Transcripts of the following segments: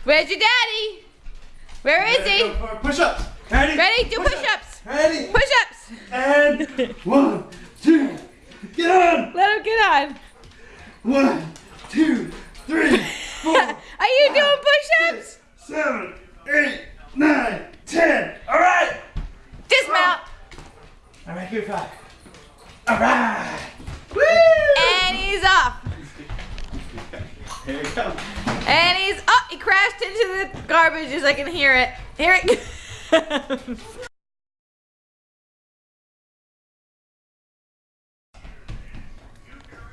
Where's your daddy? Where is he? Push-ups. Ready? Ready? Do push-ups. Ready? Push-ups. And 1, 2, get on. Let him get on. 1, 2, 3, 4. Are you doing push-ups? 7, 8, 9, 10. All right. Dismount. All right, give me 5. All right. Woo! And he's off. Here we go. And he's oh, he crashed into the garbage as I can hear it. Here it goes.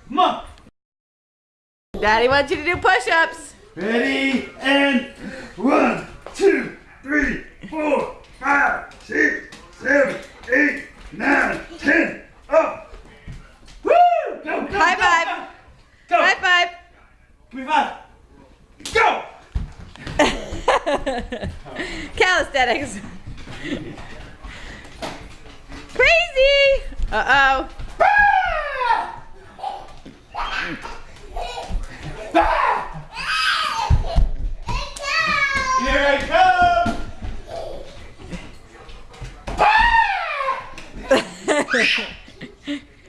Come on. Daddy wants you to do push-ups. Ready? And 1, 2, 3, 4, 5, 6, 7, 8, 9, 10. Up. Woo! Go, go, High go, five. Go. Go. High five. Give me 5. Go. Calisthenics. Crazy. Uh-oh. Here I come.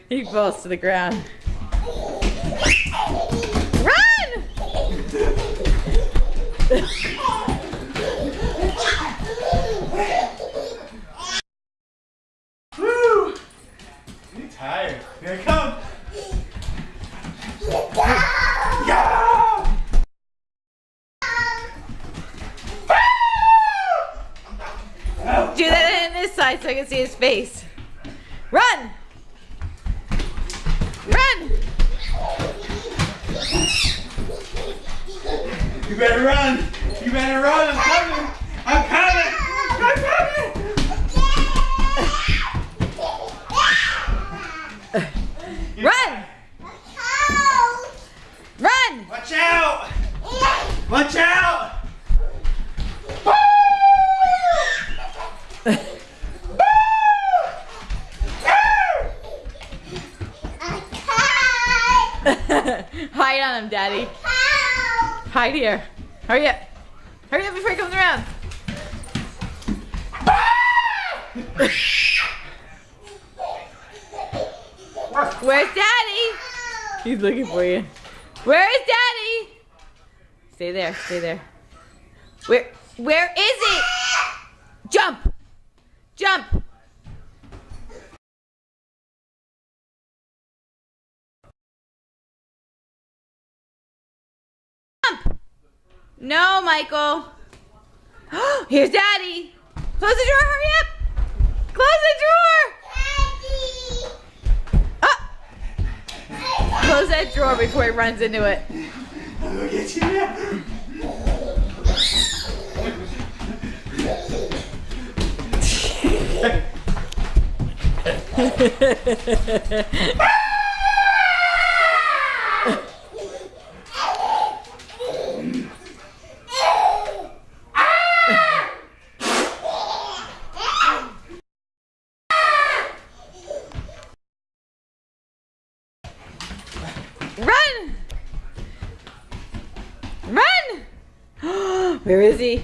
He falls to the ground. Run! Woo! I'm tired. Here I come. Yeah! Do that on this side so I can see his face. Run! Run! You better run. You better run. I'm coming. I'm coming. I'm coming. Run! Run! Watch out. Watch out. Hide on him, Daddy. Hide here. Hurry up. Hurry up before he comes around. Where's Daddy? He's looking for you. Where is Daddy? Stay there. Stay there. Where is he? Jump. Jump. No, Michael. Here's Daddy. Close the drawer, hurry up. Close the drawer. Ah. Close that drawer before he runs into it. I'm gonna get you now. Run! Run! Where is he?